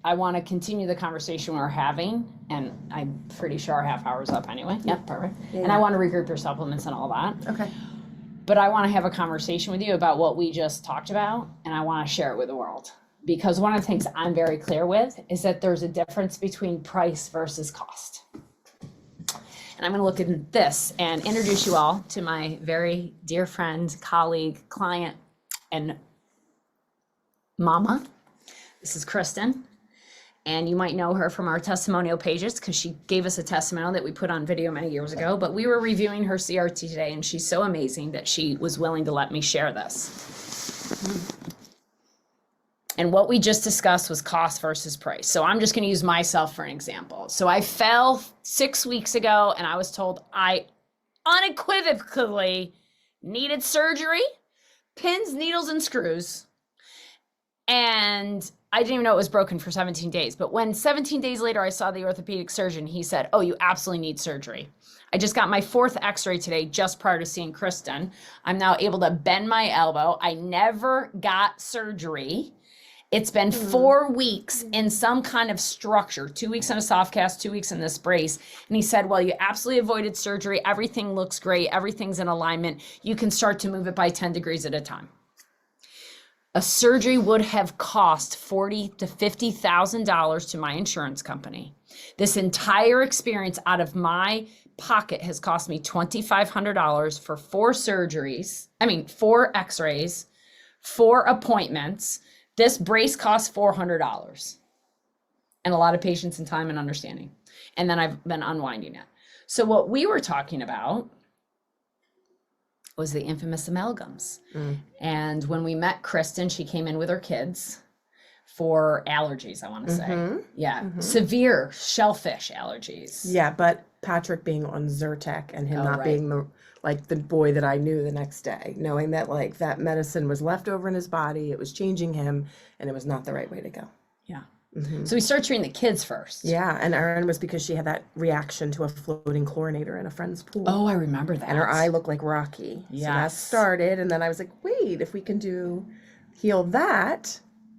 I want to continue the conversation we're having, and I'm pretty sure our half hour's up anyway. Yep, perfect. Yeah, and I want to regroup your supplements and all that. Okay. But I want to have a conversation with you about what we just talked about, and I want to share it with the world. Because one of the things I'm very clear with is that there's a difference between price versus cost. And I'm going to look at this and introduce you all to my very dear friend, colleague, client, and mama. This is Kristen. And you might know her from our testimonial pages because she gave us a testimonial that we put on video many years ago. But we were reviewing her CRT today, and she's so amazing that she was willing to let me share this. And what we just discussed was cost versus price. So I'm just going to use myself for an example. So I fell 6 weeks ago, and I was told I unequivocally needed surgery, pins, needles, and screws. And I didn't even know it was broken for 17 days. But when 17 days later I saw the orthopedic surgeon, he said, oh, you absolutely need surgery. I just got my 4th x-ray today, just prior to seeing Kristen. I'm now able to bend my elbow. I never got surgery. It's been 4 weeks in some kind of structure, 2 weeks in a soft cast, 2 weeks in this brace. And he said, well, you absolutely avoided surgery. Everything looks great. Everything's in alignment. You can start to move it by 10 degrees at a time. A surgery would have cost $40,000 to $50,000 to my insurance company. This entire experience out of my pocket has cost me $2,500 for 4 surgeries. 4 x-rays, 4 appointments. This brace costs $400 and a lot of patience and time and understanding. And then I've been unwinding it. So what we were talking about was the infamous amalgams. And when we met Kristen, she came in with her kids for allergies, I want to say. Yeah. Severe shellfish allergies. Yeah, but Patrick being on Zyrtec and him not being the boy that I knew the next day, knowing that that medicine was left over in his body, it was changing him, and it was not the right way to go. Yeah. So we started treating the kids first. Yeah, and Erin was because she had that reaction to a floating chlorinator in a friend's pool. Oh, I remember that. And her eye looked like Rocky. Yes. So that started, and then I was like, wait, if we can heal that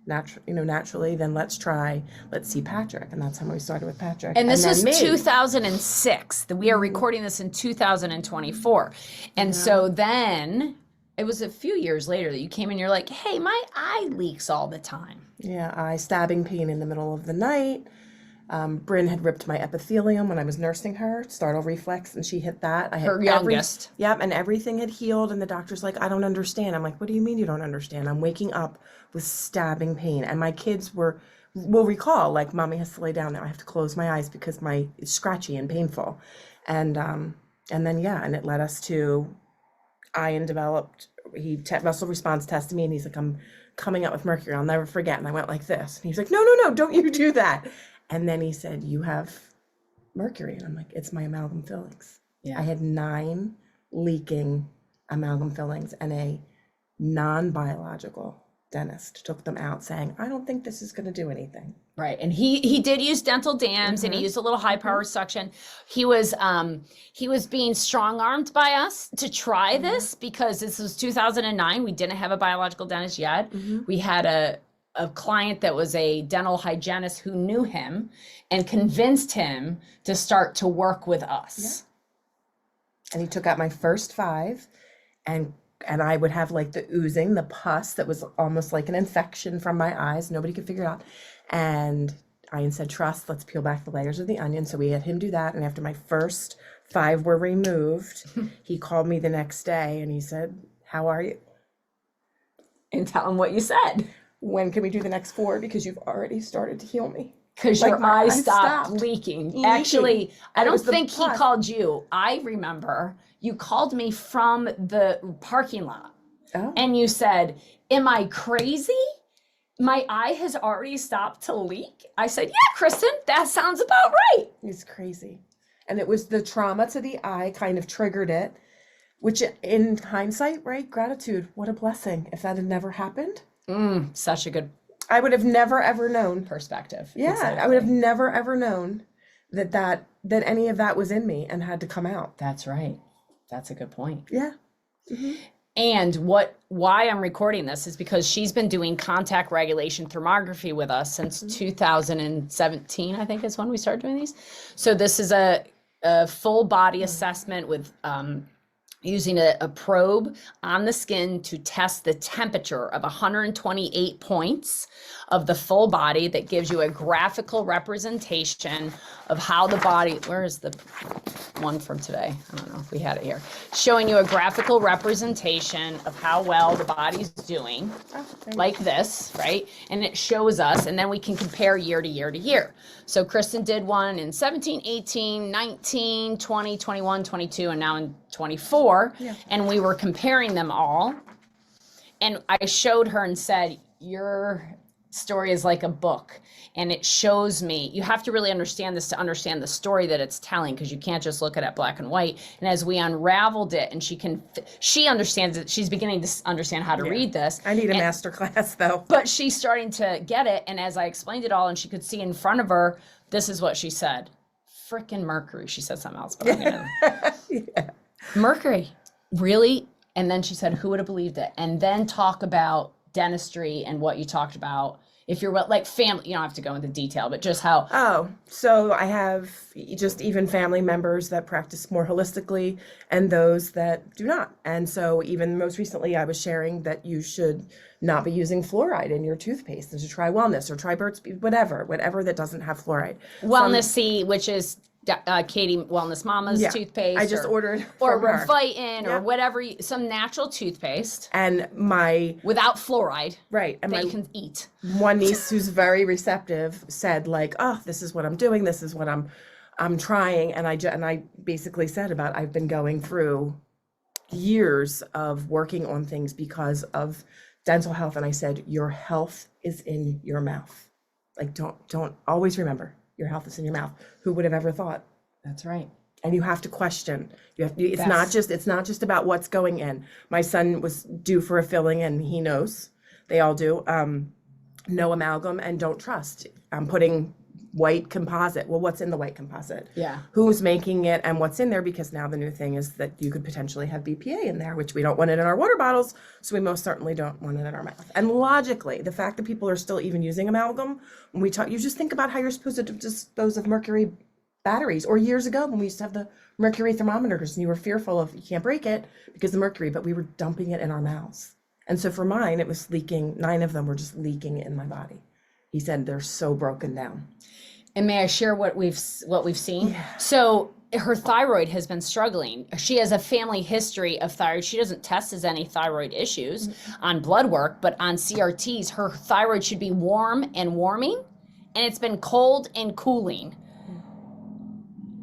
naturally, then let's see Patrick. And that's how we started with Patrick. And this was 2006. We are recording this in 2024. And so then it was a few years later that you came in, you're like, hey, my eye leaks all the time. Yeah, eye stabbing pain in the middle of the night. Bryn had ripped my epithelium when I was nursing her, startle reflex, and she hit that. Her youngest. Yep, and everything had healed, and the doctor's like, I don't understand. I'm like, what do you mean you don't understand? I'm waking up with stabbing pain, and my kids will recall, like, Mommy has to lay down now. I have to close my eyes because it's scratchy and painful. And then, and it led us to Ian developed, muscle response tested me, and he's like, I'm coming out with mercury. I'll never forget. And I went like this. And he's like, no, don't you do that. And then he said, you have mercury. And I'm like, it's my amalgam fillings. Yeah. I had 9 leaking amalgam fillings, and a non-biological dentist took them out saying, I don't think this is going to do anything. Right. And he did use dental dams and he used a little high power suction. He was being strong-armed by us to try this because this was 2009. We didn't have a biological dentist yet. We had a client that was a dental hygienist who knew him and convinced him to start to work with us. Yeah. And he took out my first 5, and I would have like the oozing, the pus that was almost like an infection from my eyes. Nobody could figure it out. And Ian said, trust, let's peel back the layers of the onion. So we had him do that. And after my first 5 were removed, he called me the next day and he said, how are you? And tell him what you said. When can we do the next 4? Because you've already started to heal me. Because your eye stopped leaking. Actually, I don't think he called you. I remember you called me from the parking lot. And you said, am I crazy? My eye has already stopped to leak. I said, yeah, Kristen, that sounds about right. It's crazy. And it was the trauma to the eye kind of triggered it, which in hindsight, right? Gratitude. What a blessing. If that had never happened. Such a good I would have never ever known perspective. Yeah, exactly. I would have never ever known that any of that was in me and had to come out. That's right. That's a good point. Yeah. And why I'm recording this is because she's been doing contact regulation thermography with us since 2017, I think is when we started doing these. So this is a full body assessment with using a probe on the skin to test the temperature of 128 points of the full body. That gives you a graphical representation of how the body, where is the one from today? I don't know if we had it here. Showing you a graphical representation of how well the body's doing, like this, right? And it shows us, and then we can compare year to year to year. So Kristen did one in 17, 18, 19, 20, 21, 22, and now in 24. Yeah. And we were comparing them all. And I showed her and said, your story is like a book. And it shows me, you have to really understand this to understand the story that it's telling, because you can't just look at it black and white. And as we unraveled it, and she understands it, she's beginning to understand how to read this. I need a master class though. But she's starting to get it. And as I explained it all, and she could see in front of her, this is what she said. Frickin' Mercury. She said something else, but I'm gonna... Yeah. Mercury, really? And then she said, who would have believed it? And then talk about dentistry and what you talked about. If you're like family, you don't have to go into detail, but just how. Oh, so I have just even family members that practice more holistically and those that do not. And so even most recently, I was sharing that you should not be using fluoride in your toothpaste, and to try Wellness or try Burt's Bees, whatever that doesn't have fluoride. Wellness C, which is Katie Wellness Mama's toothpaste. I just ordered or from her. Revitin or whatever, some natural toothpaste. And my without fluoride. Right. And that my you can eat. one niece who's very receptive said like, oh, this is what I'm doing. This is what I'm trying. And I basically said I've been going through years of working on things because of dental health. And I said, your health is in your mouth. Like, don't always remember your health is in your mouth. Who would have ever thought? That's right. And you have to question. It's not just about what's going in. My son was due for a filling, and he knows. They all do. No amalgam, and don't trust. I'm putting white composite. Well, what's in the white composite? Yeah. Who's making it and what's in there? Because now the new thing is that you could potentially have BPA in there, which we don't want it in our water bottles, so we most certainly don't want it in our mouth. And logically, the fact that people are still even using amalgam, when we talk, you just think about how you're supposed to dispose of mercury batteries, or years ago when we used to have the mercury thermometers and you were fearful of you can't break it because of mercury, but we were dumping it in our mouths. And so for mine, it was leaking. 9 of them were just leaking in my body. He said they're so broken down. And may I share what we've seen? Yeah. So her thyroid has been struggling. She has a family history of thyroid. She doesn't test as any thyroid issues on blood work, but on CRTs, her thyroid should be warm and warming, and it's been cold and cooling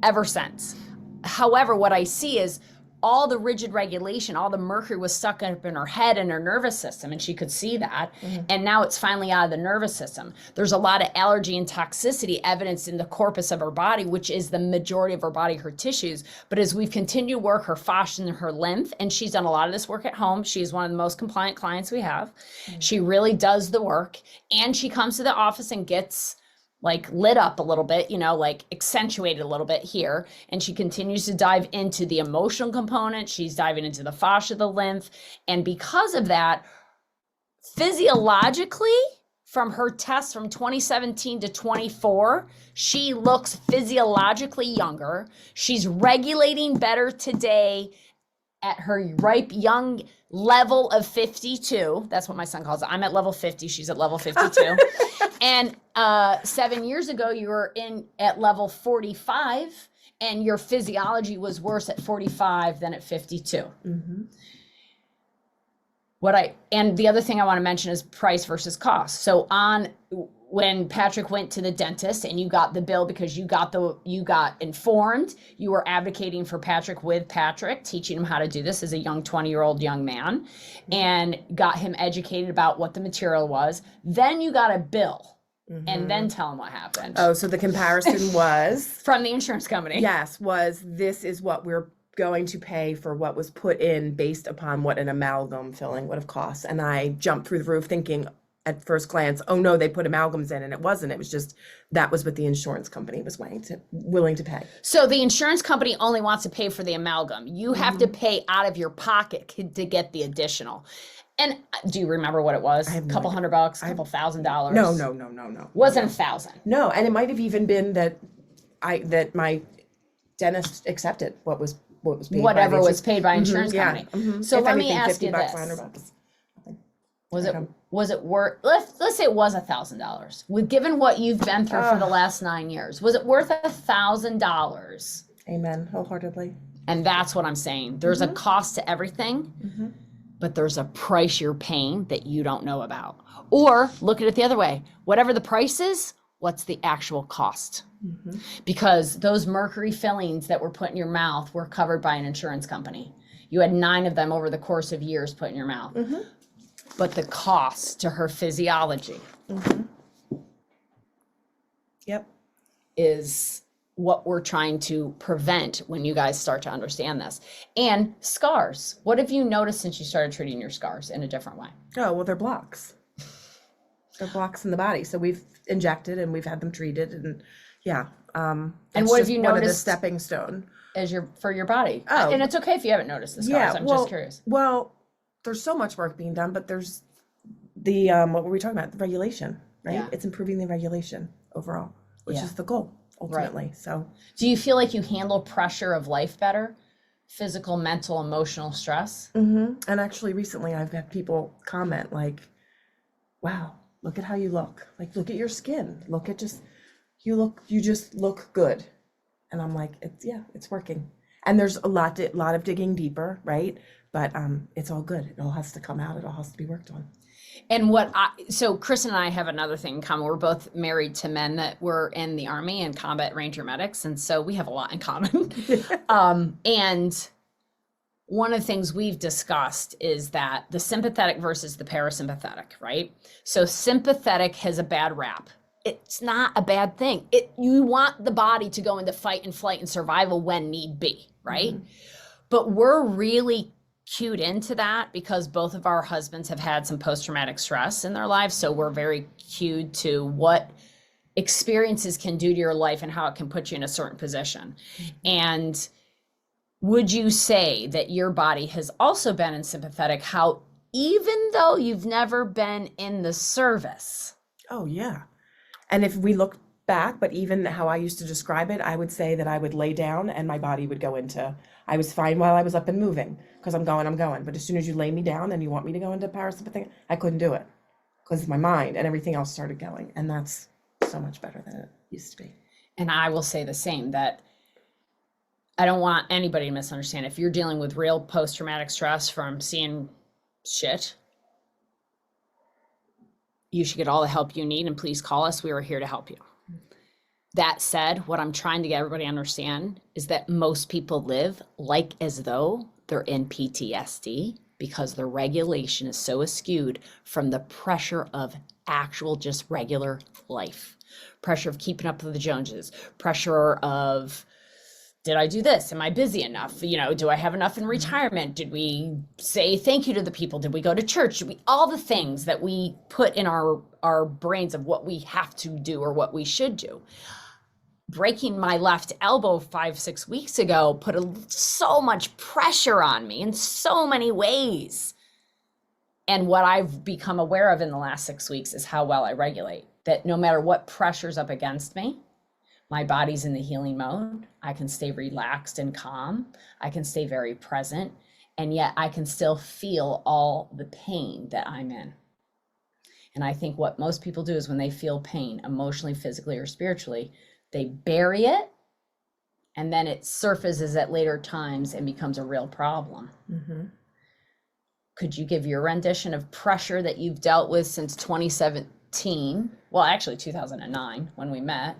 ever since. However, what I see is all the rigid regulation, all the mercury was stuck up in her head and her nervous system, and she could see that. And now it's finally out of the nervous system. There's a lot of allergy and toxicity evidenced in the corpus of her body, which is the majority of her body, her tissues. But as we've continued to work her fascia and her lymph, and she's done a lot of this work at home, she's one of the most compliant clients we have. She really does the work, and she comes to the office and gets like lit up a little bit, like accentuated a little bit here. And she continues to dive into the emotional component. She's diving into the fascia, the lymph. And because of that, physiologically, from her test from 2017 to 24, she looks physiologically younger. She's regulating better today at her ripe young level of 52. That's what my son calls it. I'm at level 50. She's at level 52. And 7 years ago, you were at level 45, and your physiology was worse at 45 than at 52. Mm-hmm. And the other thing I want to mention is price versus cost. So when Patrick went to the dentist and you got the bill because you got informed, you were advocating for Patrick with Patrick, teaching him how to do this as a young 20-year-old young man, and got him educated about what the material was. Then you got a bill. And then tell him what happened. Oh, so the comparison was from the insurance company. Yes, this is what we're going to pay for what was put in based upon what an amalgam filling would have cost. And I jumped through the roof thinking, at first glance, oh no, they put amalgams in, and it wasn't. It was just that was what the insurance company was willing to pay. So the insurance company only wants to pay for the amalgam. You have to pay out of your pocket to get the additional. And do you remember what it was? A couple $100, a couple $1,000? No. Wasn't $1,000. No, and it might have even been that my dentist accepted what was paid. Whatever was paid by insurance yeah, company. So if let anything, me ask you $50, this. $100. Was it worth, let's say it was $1,000. With given what you've been through for the last 9 years, was it worth $1,000? Amen, wholeheartedly. And that's what I'm saying. There's a cost to everything, but there's a price you're paying that you don't know about. Or look at it the other way. Whatever the price is, what's the actual cost? Because those mercury fillings that were put in your mouth were covered by an insurance company. You had 9 of them over the course of years put in your mouth. But the cost to her physiology is what we're trying to prevent when you guys start to understand this. And scars. What have you noticed since you started treating your scars in a different way? Oh, well, they're blocks. They're blocks in the body. So we've injected and we've had them treated, and and what have you one of the noticed stepping stone for your body? Oh. And it's okay if you haven't noticed the scars. I'm just curious. Well, there's so much work being done, but there's the what were we talking about? The regulation, right? Yeah. It's improving the regulation overall, which is the goal ultimately. So Do you feel like you handle pressure of life better? Physical, mental, emotional stress? and actually recently I've had people comment like, wow, look at how you look. Like, look at your skin. Look at you just look good. And I'm like, it's working. And there's a lot of digging deeper, right? But it's all good. It all has to come out. It all has to be worked on. And so Chris and I have another thing in common. We're both married to men that were in the Army and combat ranger medics. And so we have a lot in common. And one of the things we've discussed is that the sympathetic versus the parasympathetic, right? So sympathetic has a bad rap. It's not a bad thing. You want the body to go into fight and flight and survival when need be, right? But we're really cued into that because both of our husbands have had some post-traumatic stress in their lives. So we're very cued to what experiences can do to your life and how it can put you in a certain position. And would you say that your body has also been in sympathetic, how even though you've never been in the service? Oh, yeah. And if we look back, but even how I used to describe it, I would say that I would lay down and my body would go into, I was fine while I was up and moving because I'm going. But as soon as you lay me down and you want me to go into parasympathetic, I couldn't do it because my mind and everything else started going. And that's so much better than it used to be. And I will say the same, that I don't want anybody to misunderstand. If you're dealing with real post-traumatic stress from seeing shit, you should get all the help you need, and please call us. We are here to help you. That said, what I'm trying to get everybody to understand is that most people live like as though they're in PTSD because their regulation is so askewed from the pressure of actual just regular life. Pressure of keeping up with the Joneses, pressure of, did I do this? Am I busy enough? Do I have enough in retirement? Did we say thank you to the people? Did we go to church? All the things that we put in our brains of what we have to do or what we should do. Breaking my left elbow 5-6 weeks ago put so much pressure on me in so many ways. And what I've become aware of in the last 6 weeks is how well I regulate. That no matter what pressure's up against me, my body's in the healing mode. I can stay relaxed and calm. I can stay very present. And yet I can still feel all the pain that I'm in. And I think what most people do is when they feel pain, emotionally, physically, or spiritually, they bury it. And then it surfaces at later times and becomes a real problem. Could you give your rendition of pressure that you've dealt with since 2017? Well, actually 2009 when we met,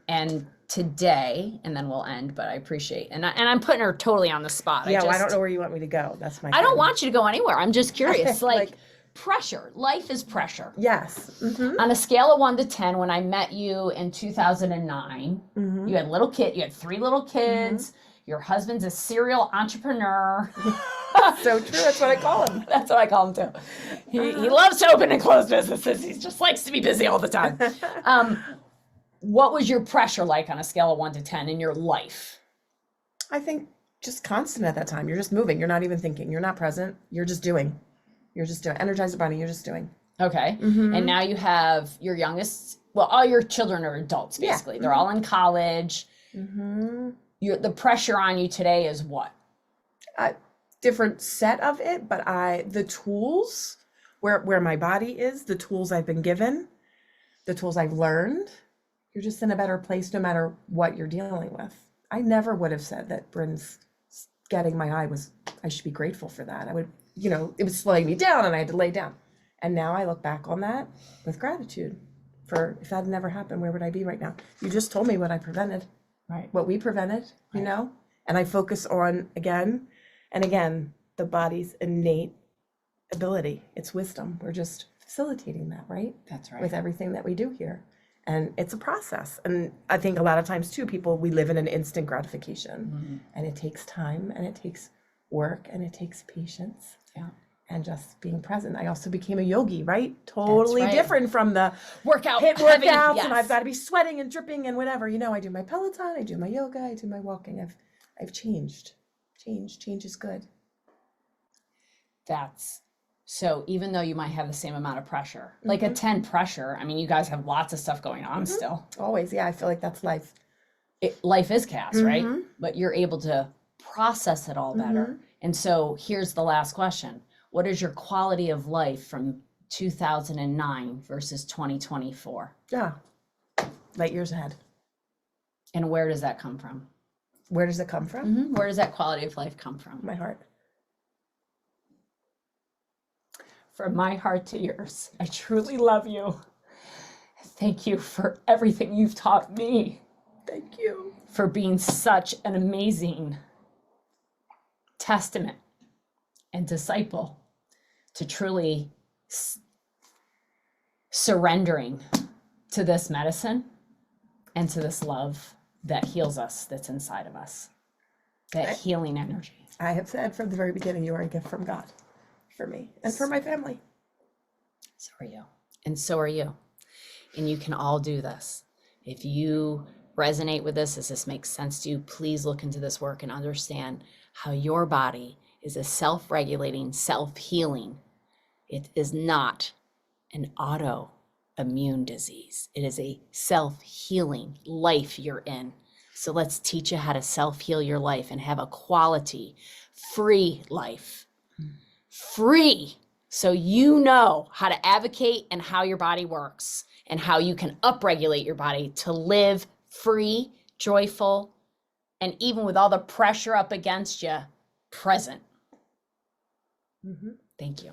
and today, and then we'll end, but I appreciate, and I'm putting her totally on the spot. Yeah, I don't know where you want me to go. That's my I don't want you to go anywhere. I'm just curious. like pressure, life is pressure. Yes. On a scale of 1 to 10, when I met you in 2009, you had 3 little kids, your husband's a serial entrepreneur. So true. That's what I call him. That's what I call him too. He loves to open and close businesses. He just likes to be busy all the time. What was your pressure like on a scale of 1 to 10 in your life? I think just constant at that time. You're just moving. You're not even thinking. You're not present. You're just doing. You're just doing. Energize the body. You're just doing. Okay. And now you have your youngest, well, all your children are adults, basically. They're all in college. The pressure on you today is what? Different set of it, but the tools, where my body is, the tools I've been given, the tools I've learned, you're just in a better place no matter what you're dealing with. I never would have said that Bryn's getting my eye I should be grateful for that. I would, it was slowing me down and I had to lay down. And now I look back on that with gratitude for, if that had never happened, where would I be right now? You just told me what I prevented, Right. what we prevented, and I focus on again and again, the body's innate ability. It's wisdom. We're just facilitating that, right? That's right. With everything that we do here. And it's a process. And I think a lot of times too, we live in an instant gratification, and it takes time and it takes work and it takes patience. Yeah. And just being present. I also became a yogi, right? Totally right. different from the Workout, hit heavy, workouts, yes. and I've got to be sweating and dripping and whatever. I do my Peloton, I do my yoga, I do my walking. I've changed. Change is good. So even though you might have the same amount of pressure, like a 10 pressure, I mean, you guys have lots of stuff going on still. Always, yeah. I feel like that's life. Life is chaos, right? But you're able to process it all better. And so here's the last question. What is your quality of life from 2009 versus 2024? Yeah. Light years ahead. And where does that come from? Where does it come from? Where does that quality of life come from? My heart. From my heart to yours, I truly love you. Thank you for everything you've taught me. Thank you. For being such an amazing testament and disciple to truly surrendering to this medicine and to this love that heals us, that's inside of us, that healing energy. I have said from the very beginning, you are a gift from God for me and for my family. So are you. And so are you. And you can all do this. If you resonate with this, as this makes sense to you, please look into this work and understand how your body is a self-regulating, self-healing. It is not an autoimmune disease. It is a self-healing life you're in. So let's teach you how to self-heal your life and have a quality, free life. Free. So you know how to advocate and how your body works and how you can upregulate your body to live free, joyful, and even with all the pressure up against you, present. Thank you.